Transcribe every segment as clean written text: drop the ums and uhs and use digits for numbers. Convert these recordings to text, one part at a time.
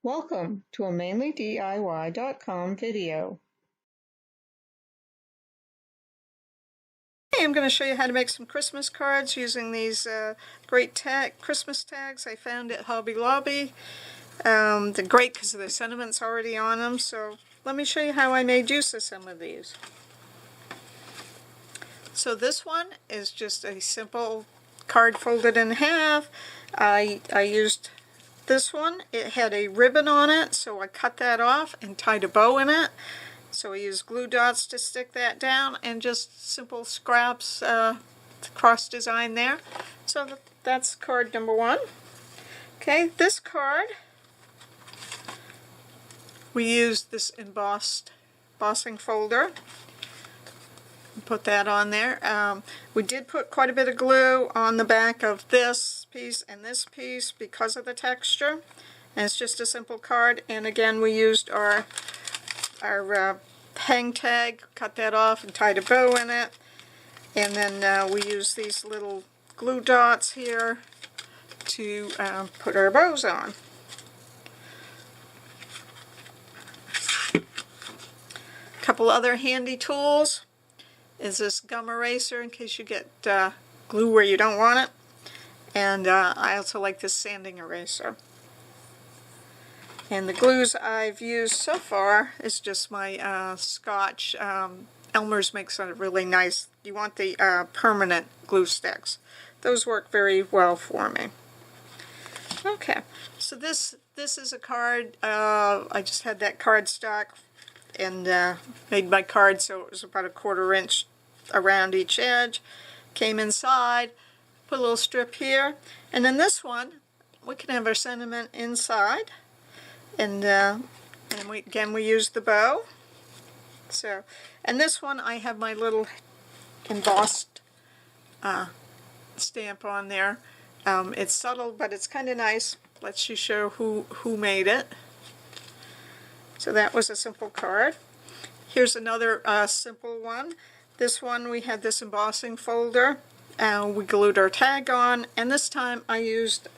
Welcome to a MainlyDIY.com video. Hey, I'm going to show you how to make some Christmas cards using these great Christmas tags I found at Hobby Lobby. They're great because the sentiments already on them, so let me show you how I made use of some of these. So this one is just a simple card folded in half. I used this one. It had a ribbon on it, so I cut that off and tied a bow in it. So I used glue dots to stick that down and just simple scraps cross design there. So that's card number one. Okay, this card, we used this embossing folder. Put that on there. We did put quite a bit of glue on the back of this piece and this piece because of the texture. And it's just a simple card. And again, we used our hang tag, cut that off and tied a bow in it. And then we use these little glue dots here to put our bows on. A couple other handy tools is this gum eraser in case you get glue where you don't want it. And I also like this sanding eraser. And the glues I've used so far is just my Scotch. Elmer's makes a really nice, you want the permanent glue sticks. Those work very well for me. Okay, so this is a card. I just had that cardstock and made my card so it was about 1/4 inch around each edge. Came inside, put a little strip here, and then this one we can have our sentiment inside. And we used the bow. So, and this one I have my little embossed stamp on there. It's subtle, but it's kind of nice. Lets you show who made it. So that was a simple card. Here's another simple one. This one we had this embossing folder. We glued our tag on, and this time I used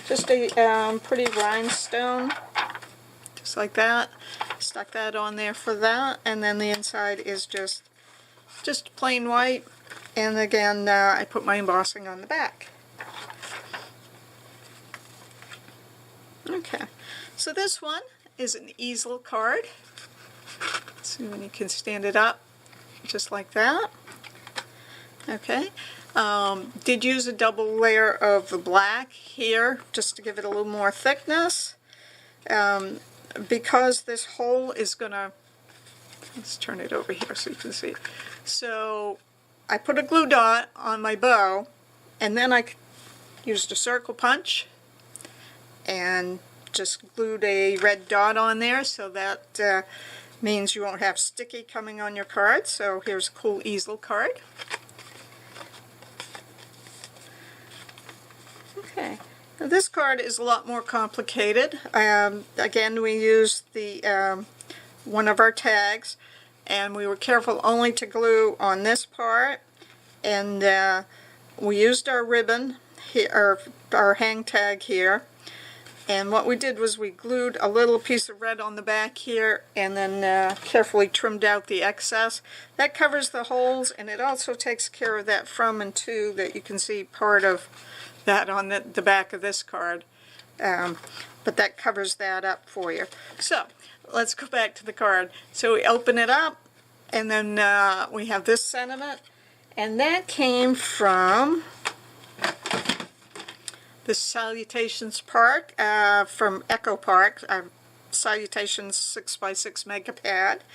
just a pretty rhinestone. Just like that. Stuck that on there for that, and then the inside is just plain white, and again I put my embossing on the back. Okay, so this one is an easel card. Let's see when you can stand it up, just like that. Okay, did use a double layer of the black here just to give it a little more thickness. Because this hole is gonna, let's turn it over here so you can see. So I put a glue dot on my bow, and then I used a circle punch and just glued a red dot on there, so that means you won't have sticky coming on your card. So here's a cool easel card. Okay. Now this card is a lot more complicated. Again, we used the one of our tags, and we were careful only to glue on this part, and we used our ribbon here, our hang tag here, and what we did was we glued a little piece of red on the back here and then carefully trimmed out the excess. That covers the holes, and it also takes care of that from and to that you can see part of that on the back of this card, but that covers that up for you. So let's go back to the card. So we open it up, and then we have this sentiment, and that came from the Salutations Park from Echo Park, Salutations 6x6 Mega Pad,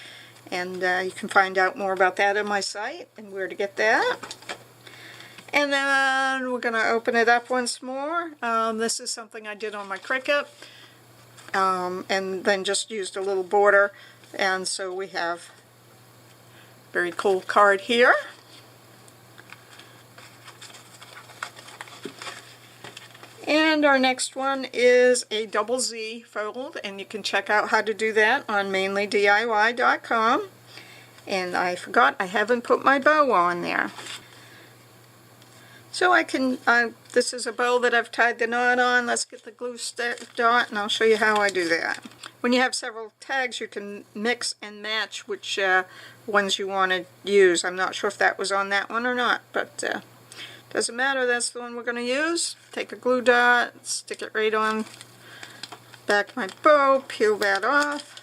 and you can find out more about that on my site and where to get that. And then we're going to open it up once more. This is something I did on my Cricut, and then just used a little border. And so we have a very cool card here. And our next one is a double Z fold, and you can check out how to do that on MainelyDIY.com. And I forgot, I haven't put my bow on there. So this is a bow that I've tied the knot on. Let's get the glue dot and I'll show you how I do that. When you have several tags, you can mix and match which ones you want to use. I'm not sure if that was on that one or not, but doesn't matter, that's the one we're going to use. Take a glue dot, stick it right on back of my bow, peel that off.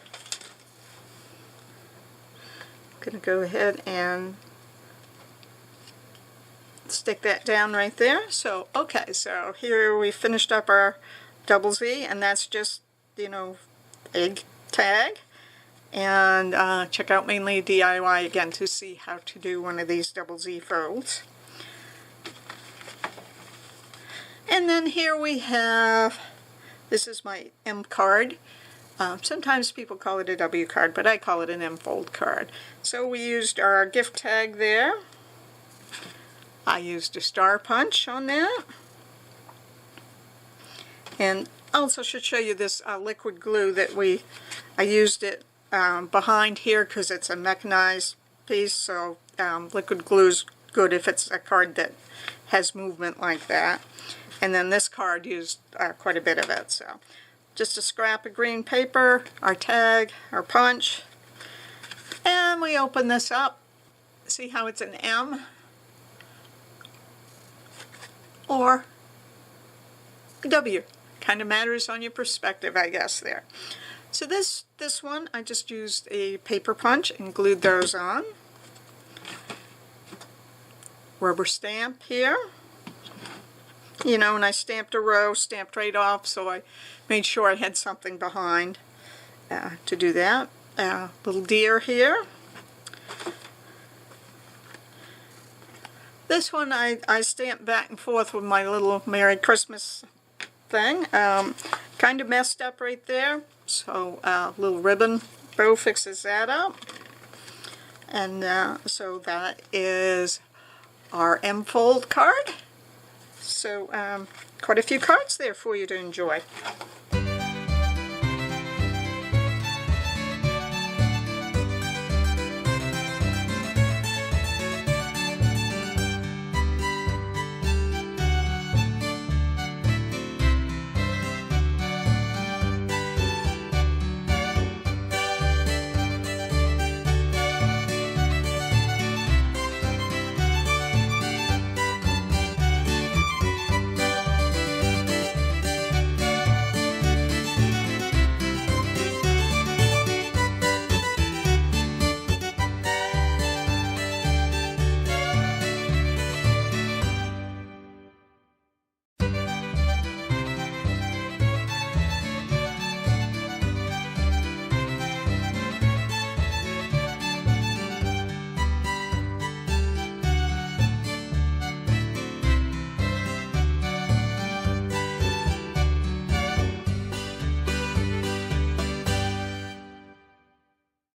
I'm going to go ahead and stick that down right there. So, okay, so here we finished up our double Z, and that's just, egg tag. And check out Mainly DIY again to see how to do one of these double Z folds. And then here we have, this is my M card. Sometimes people call it a W card, but I call it an M fold card. So we used our gift tag there. I used a star punch on that. And also should show you this liquid glue that I used it behind here because it's a mechanized piece, so liquid glue is good if it's a card that has movement like that. And then this card used quite a bit of it. So just a scrap of green paper, our tag, our punch, and we open this up. See how it's an M or a W. Kind of matters on your perspective, I guess, there. So this one, I just used a paper punch and glued those on. Rubber stamp here. And I stamped a row, stamped right off, so I made sure I had something behind to do that. Little deer here. This one I stamped back and forth with my little Merry Christmas thing. Kind of messed up right there, so little ribbon bow fixes that up. And so that is our M fold card. So quite a few cards there for you to enjoy.